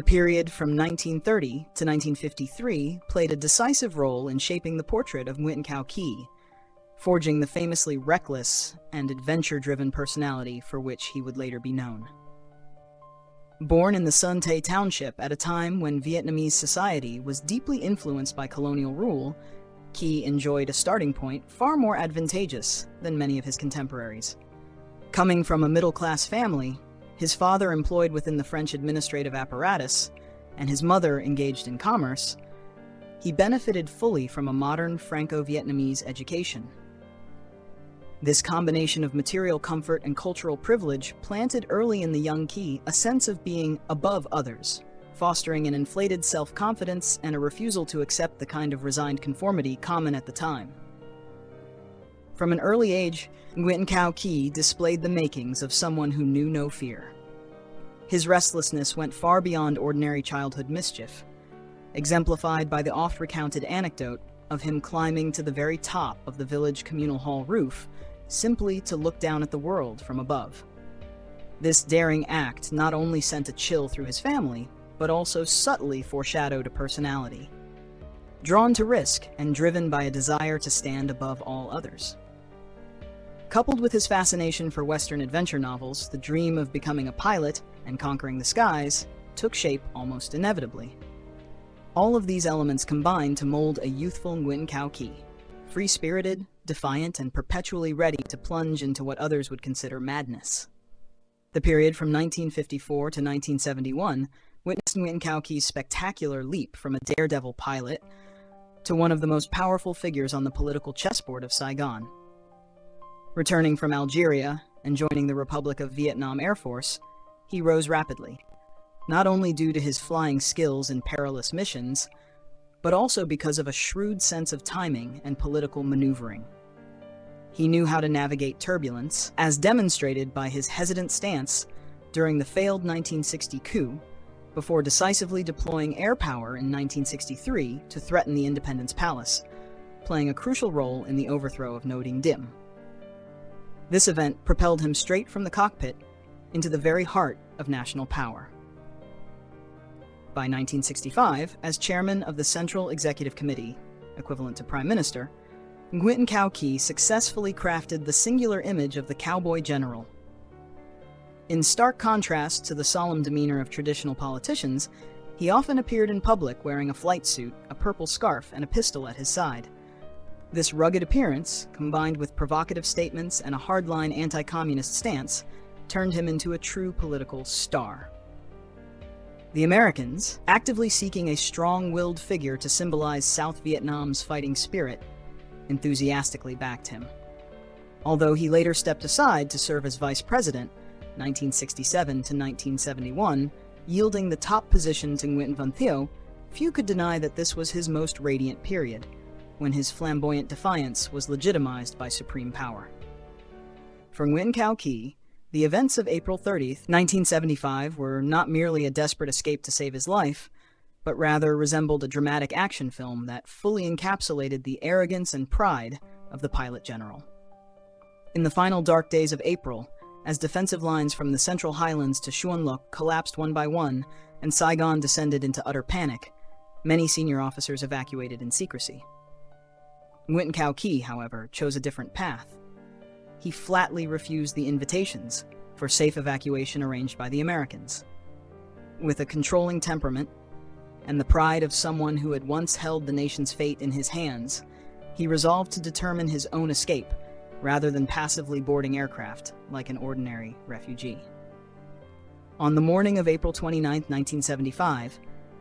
The period from 1930 to 1953 played a decisive role in shaping the portrait of Nguyen Cao Ky, forging the famously reckless and adventure-driven personality for which he would later be known. Born in the Son Tay township at a time when Vietnamese society was deeply influenced by colonial rule, Ky enjoyed a starting point far more advantageous than many of his contemporaries. Coming from a middle-class family, his father employed within the French administrative apparatus, and his mother engaged in commerce, he benefited fully from a modern Franco-Vietnamese education. This combination of material comfort and cultural privilege planted early in the young Ky a sense of being above others, fostering an inflated self-confidence and a refusal to accept the kind of resigned conformity common at the time. From an early age, Nguyen Cao Ky displayed the makings of someone who knew no fear. His restlessness went far beyond ordinary childhood mischief, exemplified by the oft-recounted anecdote of him climbing to the very top of the village communal hall roof simply to look down at the world from above. This daring act not only sent a chill through his family, but also subtly foreshadowed a personality, drawn to risk and driven by a desire to stand above all others. Coupled with his fascination for Western adventure novels, the dream of becoming a pilot and conquering the skies took shape almost inevitably. All of these elements combined to mold a youthful Nguyen Cao Ky, free-spirited, defiant, and perpetually ready to plunge into what others would consider madness. The period from 1954 to 1971 witnessed Nguyen Cao Ky's spectacular leap from a daredevil pilot to one of the most powerful figures on the political chessboard of Saigon. Returning from Algeria and joining the Republic of Vietnam Air Force, he rose rapidly, not only due to his flying skills in perilous missions, but also because of a shrewd sense of timing and political maneuvering. He knew how to navigate turbulence, as demonstrated by his hesitant stance during the failed 1960 coup, before decisively deploying air power in 1963 to threaten the Independence Palace, playing a crucial role in the overthrow of Ngo Dinh Diem. This event propelled him straight from the cockpit into the very heart of national power. By 1965, as chairman of the Central Executive Committee, equivalent to Prime Minister, Nguyen Cao Ky successfully crafted the singular image of the cowboy general. In stark contrast to the solemn demeanor of traditional politicians, he often appeared in public wearing a flight suit, a purple scarf, and a pistol at his side. This rugged appearance, combined with provocative statements and a hardline anti-communist stance, turned him into a true political star. The Americans, actively seeking a strong-willed figure to symbolize South Vietnam's fighting spirit, enthusiastically backed him. Although he later stepped aside to serve as vice president, 1967 to 1971, yielding the top position to Nguyen Van Thieu, few could deny that this was his most radiant period, when his flamboyant defiance was legitimized by supreme power. For Nguyen Cao Ky, the events of April 30th, 1975 were not merely a desperate escape to save his life, but rather resembled a dramatic action film that fully encapsulated the arrogance and pride of the pilot general. In the final dark days of April, as defensive lines from the Central Highlands to Xuan Loc collapsed one by one and Saigon descended into utter panic, many senior officers evacuated in secrecy. Nguyen Cao Ky, however, chose a different path. He flatly refused the invitations for safe evacuation arranged by the Americans. With a controlling temperament and the pride of someone who had once held the nation's fate in his hands, he resolved to determine his own escape rather than passively boarding aircraft like an ordinary refugee. On the morning of April 29, 1975,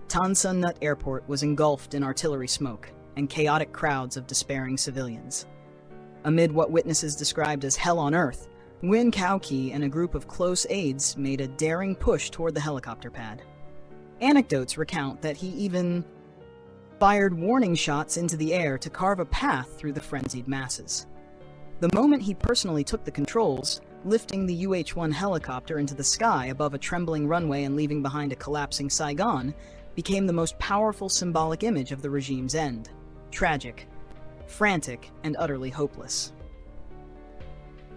Tan Son Nhut Airport was engulfed in artillery smoke and chaotic crowds of despairing civilians. Amid what witnesses described as hell on earth, Nguyen Cao Ky and a group of close aides made a daring push toward the helicopter pad. Anecdotes recount that he even fired warning shots into the air to carve a path through the frenzied masses. The moment he personally took the controls, lifting the UH-1 helicopter into the sky above a trembling runway and leaving behind a collapsing Saigon, became the most powerful symbolic image of the regime's end. Tragic, frantic, and utterly hopeless.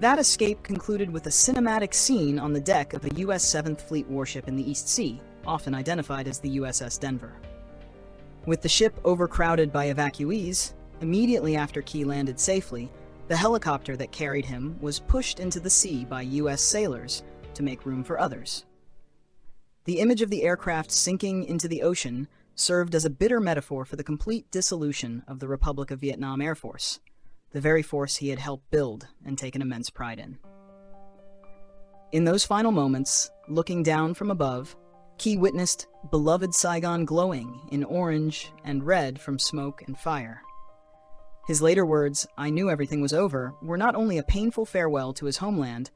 That escape concluded with a cinematic scene on the deck of a U.S. 7th Fleet warship in the East Sea, often identified as the USS Denver. With the ship overcrowded by evacuees, immediately after Key landed safely, the helicopter that carried him was pushed into the sea by U.S. sailors to make room for others. The image of the aircraft sinking into the ocean served as a bitter metaphor for the complete dissolution of the Republic of Vietnam Air Force, the very force he had helped build and taken immense pride in. In those final moments, looking down from above, Key witnessed beloved Saigon glowing in orange and red from smoke and fire. His later words, "I knew everything was over," were not only a painful farewell to his homeland,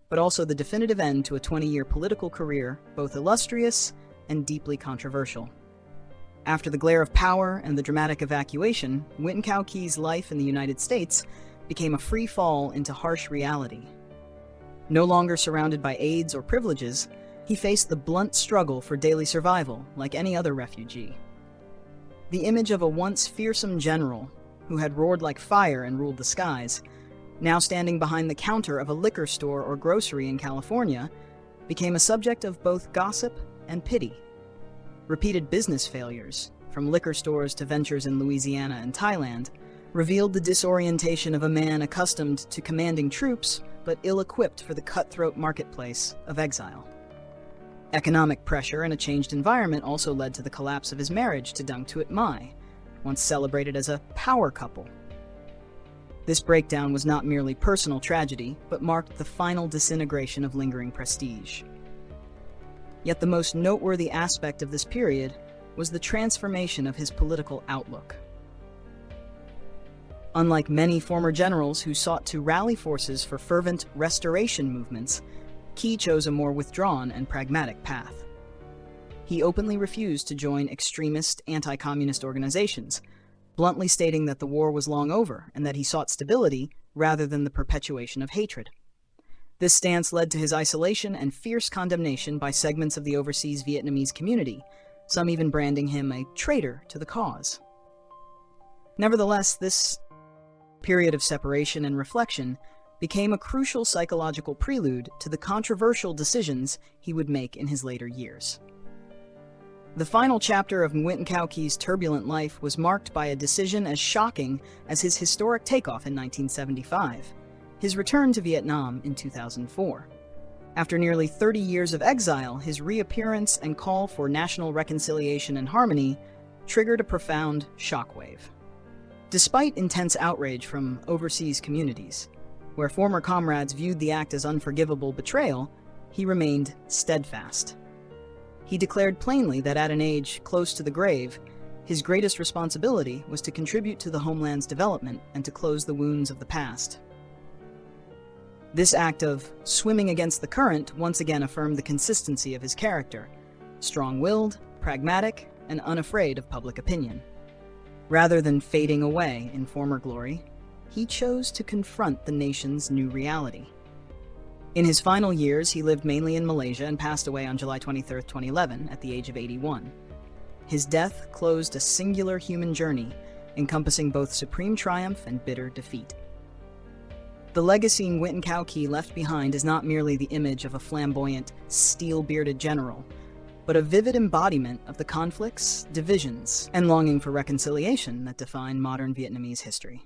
but also the definitive end to a 20-year political career, both illustrious and deeply controversial. After the glare of power and the dramatic evacuation, Win Kao Key's life in the United States became a free fall into harsh reality. No longer surrounded by aids or privileges, he faced the blunt struggle for daily survival like any other refugee. The image of a once fearsome general who had roared like fire and ruled the skies, now standing behind the counter of a liquor store or grocery in California, became a subject of both gossip and pity. Repeated business failures, from liquor stores to ventures in Louisiana and Thailand, revealed the disorientation of a man accustomed to commanding troops but ill-equipped for the cutthroat marketplace of exile. Economic pressure and a changed environment also led to the collapse of his marriage to Dang Tuot Mai, once celebrated as a power couple. This breakdown was not merely personal tragedy, but marked the final disintegration of lingering prestige. Yet the most noteworthy aspect of this period was the transformation of his political outlook. Unlike many former generals who sought to rally forces for fervent restoration movements, Key chose a more withdrawn and pragmatic path. He openly refused to join extremist anti-communist organizations, bluntly stating that the war was long over and that he sought stability rather than the perpetuation of hatred. This stance led to his isolation and fierce condemnation by segments of the overseas Vietnamese community, some even branding him a traitor to the cause. Nevertheless, this period of separation and reflection became a crucial psychological prelude to the controversial decisions he would make in his later years. The final chapter of Nguyen Cao Kie's turbulent life was marked by a decision as shocking as his historic takeoff in 1975, his return to Vietnam in 2004. After nearly 30 years of exile, his reappearance and call for national reconciliation and harmony triggered a profound shockwave. Despite intense outrage from overseas communities, where former comrades viewed the act as unforgivable betrayal, he remained steadfast. He declared plainly that at an age close to the grave, his greatest responsibility was to contribute to the homeland's development and to close the wounds of the past. This act of swimming against the current once again affirmed the consistency of his character, strong-willed, pragmatic, and unafraid of public opinion. Rather than fading away in former glory, he chose to confront the nation's new reality. In his final years, he lived mainly in Malaysia and passed away on July 23, 2011, at the age of 81. His death closed a singular human journey, encompassing both supreme triumph and bitter defeat. The legacy Nguyen Cao Ky left behind is not merely the image of a flamboyant, steel-bearded general, but a vivid embodiment of the conflicts, divisions, and longing for reconciliation that define modern Vietnamese history.